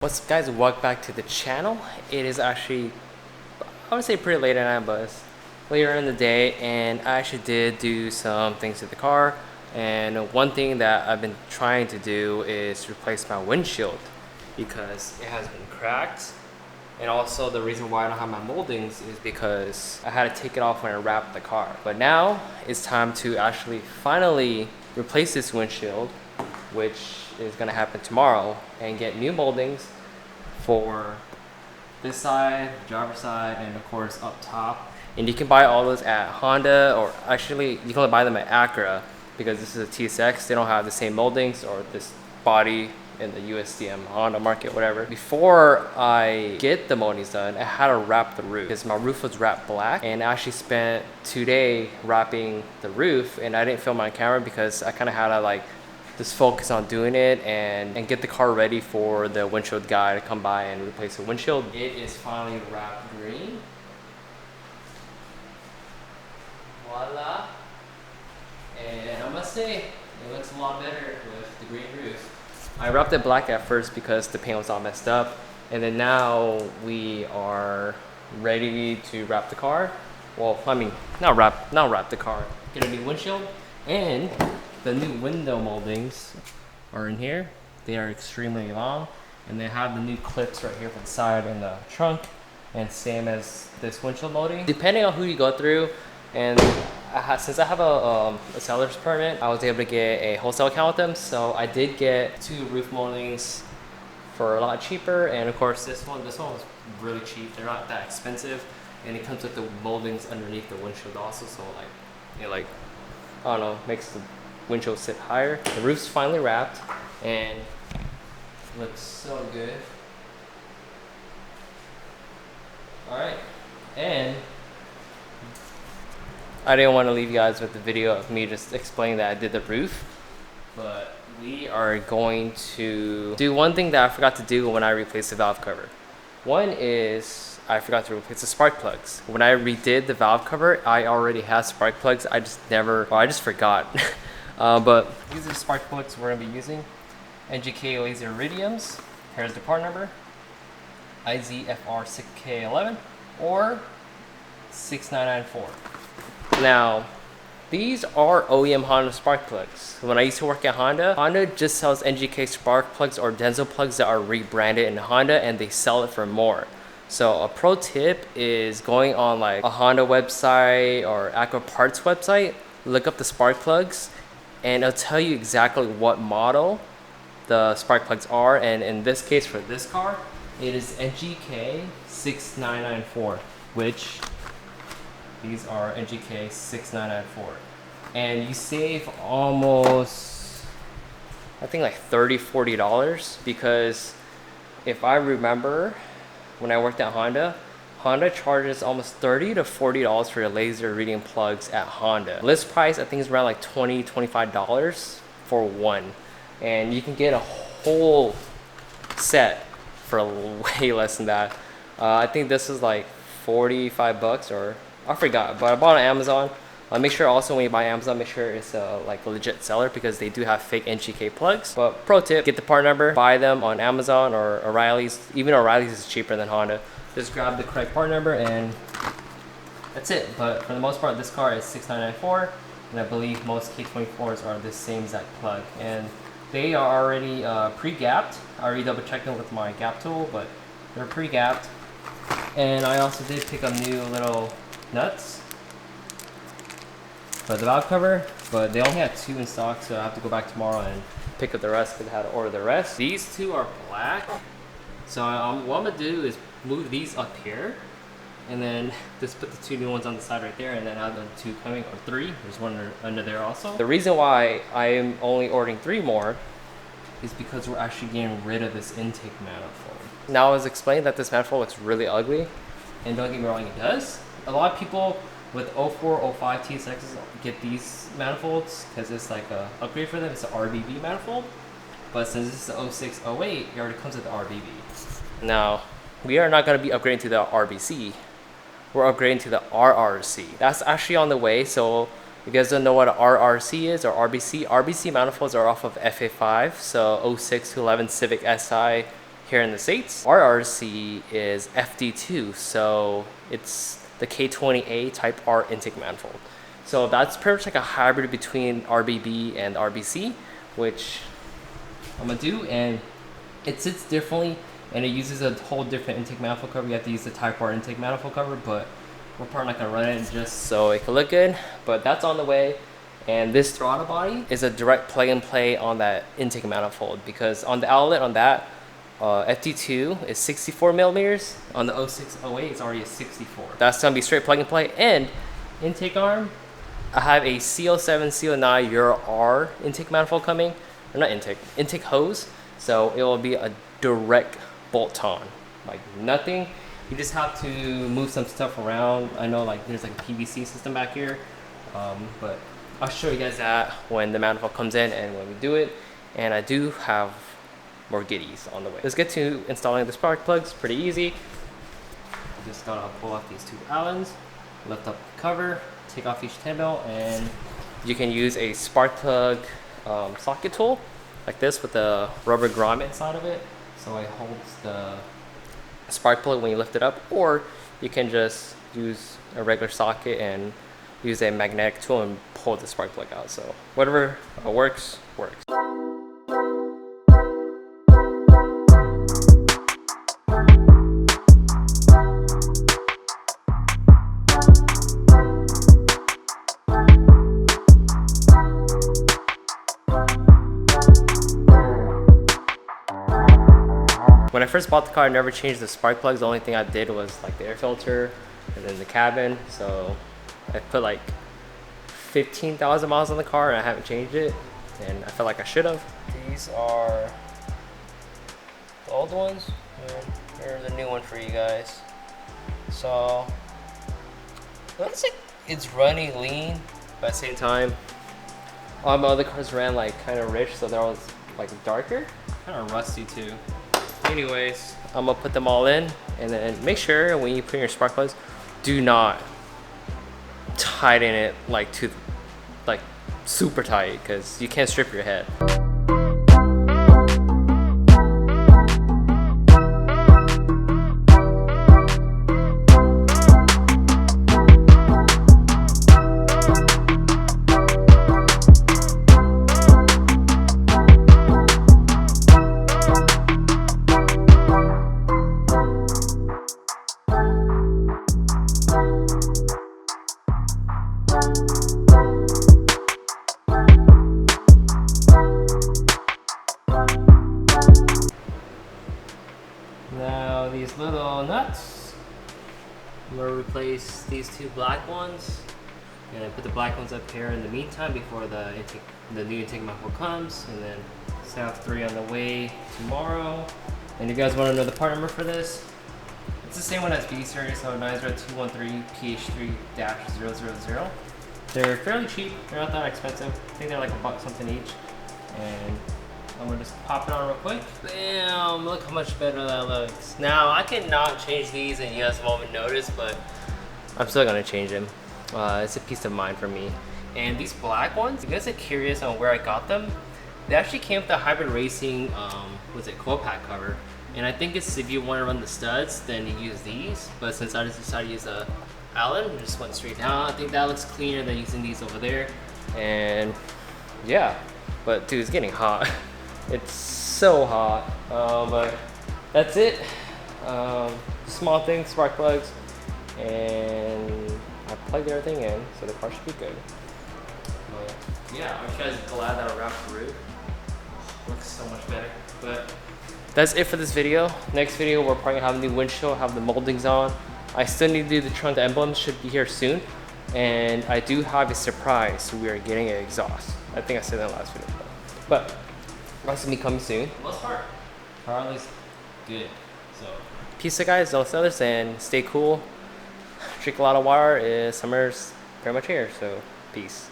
What's up guys, welcome back to the channel. It is actually, I would say pretty late at night, but it's later in the day, and I actually did do some things to the car. And one thing that I've been trying to do is replace my windshield because it has been cracked. And also the reason why I don't have my moldings is because I had to take it off when I wrapped the car. But now it's time to actually finally replace this windshild, which is gonna happen tomorrow, and get new moldings for this side, driver's side, and of course up top. And you can buy all those at Honda, or actually you can only buy them at Acura because this is a TSX. They don't have the same moldings or this body in the USDM Honda market, whatever. Before I get the moldings done, I had to wrap the roof because my roof was wrapped black, and I actually spent 2 days wrapping the roof, and I didn't film on camera because I kind of had to just focus on doing it and get the car ready for the windshield guy to come by and replace the windshield. It is finally wrapped green. Voila. And I must say, it looks a lot better with the green roof. I wrapped it black at first because the paint was all messed up. And then now we are ready to wrap the car. Well, I mean, not wrap the car. Get a new windshield, and the new window moldings are in here. They are extremely long, and they have the new clips right here for the side and the trunk, and same as this windshield molding. Depending on who you go through, and since I have a seller's permit, I was able to get a wholesale account with them, so I did get 2 roof moldings for a lot cheaper. And of course this one was really cheap. They're not that expensive, and it comes with the moldings underneath the windshield also, so I don't know, makes the windshield sit higher. The roof's finally wrapped and looks so good. Alright, and I didn't want to leave you guys with the video of me just explaining that I did the roof, but we are going to do one thing that I forgot to do when I replaced the valve cover. One is I forgot to replace the spark plugs. When I redid the valve cover, I already had spark plugs. I just forgot. But these are the spark plugs we're going to be using. NGK laser iridiums. Here's the part number. IZFR6K11 or 6994. Now, these are OEM Honda spark plugs. When I used to work at Honda, Honda just sells NGK spark plugs or Denso plugs that are rebranded in Honda, and they sell it for more. So a pro tip is going on like a Honda website or LTLParts website, look up the spark plugs, and it'll tell you exactly what model the spark plugs are. And in this case, for this car, it is NGK 6994, which these are NGK 6994. And you save almost, I think like $30–40, because if I remember, when I worked at Honda, Honda charges almost $30–40 for your laser reading plugs at Honda. List price, I think, is around like $20–25 for one. And you can get a whole set for way less than that. I think this is like $45, or I forgot, but I bought it on Amazon. Make sure also when you buy Amazon, make sure it's like a legit seller, because they do have fake NGK plugs. But pro tip, get the part number, buy them on Amazon or O'Reilly's. Even O'Reilly's is cheaper than Honda. Just grab the correct part number and that's it. But for the most part, this car is 6994, and I believe most K24s are the same exact plug. And they are already pre-gapped. I already double checked them with my gap tool, but they're pre-gapped. And I also did pick up new little nuts for the valve cover, but they only had 2 in stock, so I have to go back tomorrow and pick up the rest because I had to order the rest. These 2 are black, so what I'm gonna do is move these up here, and then just put the 2 new ones on the side right there, and then have the 2 coming, or 3. There's one under there also. The reason why I am only ordering 3 more is because we're actually getting rid of this intake manifold. Now I was explaining that this manifold looks really ugly, and don't get me wrong, it does. A lot of people with 04, 05 TSXs get these manifolds because it's like a upgrade for them. It's an RBB manifold, but since this is the 06, 08, it already comes with the RBB. Now, we are not going to be upgrading to the RBC. We're upgrading to the RRC. That's actually on the way. So if you guys don't know what an RRC is, or RBC manifolds are off of FA5. So 06 to 11 Civic SI, Here in the States, our RC is FD2, so it's the K20A Type R intake manifold. So that's pretty much like a hybrid between RBB and RBC, which I'm gonna do, and it sits differently and it uses a whole different intake manifold cover. You have to use the Type R intake manifold cover, but we're probably not gonna run it just so it can look good, but that's on the way. And this throttle body is a direct plug and play on that intake manifold, because on the outlet on that FD2 is 64 millimeters. On the 0608 it's already a 64. That's gonna be straight plug and play. And intake arm, I have a CO7 CO9 Euro R intake manifold coming, or not intake hose, so it will be a direct bolt on, like nothing. You just have to move some stuff around. I know like there's like a PVC system back here, but I'll show you guys that when the manifold comes in and when we do it. And I do have more goodies on the way. Let's get to installing the spark plugs. Pretty easy. Just gotta pull off these two Allens, lift up the cover, take off each 10 mil, and you can use a spark plug socket tool like this with a rubber grommet inside of it, so it holds the spark plug when you lift it up. Or you can just use a regular socket and use a magnetic tool and pull the spark plug out. So whatever works. When I first bought the car, I never changed the spark plugs. The only thing I did was like the air filter and then the cabin. So I put like 15,000 miles on the car and I haven't changed it, and I felt like I should have. These are the old ones, and here's the new one for you guys. So it looks like it's running lean, but at the same time all my other cars ran like kind of rich, so that was like darker, kind of rusty too. Anyways, I'm gonna put them all in, and then make sure when you put in your spark plugs, do not tighten it like super tight, because you can't strip your head. Now these little nuts, I'm going to replace these two black ones, and I put the black ones up here in the meantime before the new intake manifold comes, and then have 3 on the way tomorrow. And you guys want to know the part number for this? It's the same one as B series, so 90213PH3-000. They're fairly cheap, they're not that expensive. I think they're like $1 something each. And I'm gonna just pop it on real quick. Bam! Look how much better that looks. Now, I cannot change these and you guys won't notice, but I'm still gonna change them. It's a peace of mind for me. And these black ones, if you guys are curious on where I got them, they actually came with the Hybrid Racing, coil pack cover. And I think it's if you want to run the studs, then you use these. But since I just decided to use a Allen, I just went straight down. I think that looks cleaner than using these over there. And yeah, but dude, it's getting hot. It's so hot. But that's it. Small things, spark plugs, and I plugged everything in, so the car should be good. But yeah, I'm you guys glad that I wrapped the roof. Looks so much better. But that's it for this video. Next video, we're probably gonna have a new windshield, have the moldings on. I still need to do the trunk. The emblems should be here soon. And I do have a surprise. We are getting an exhaust. I think I said that in the last video. But that's gonna be coming soon. For the most part, car looks good. So peace out, guys. Don't sell this and stay cool. Drink a lot of water. Summer's pretty much here. So peace.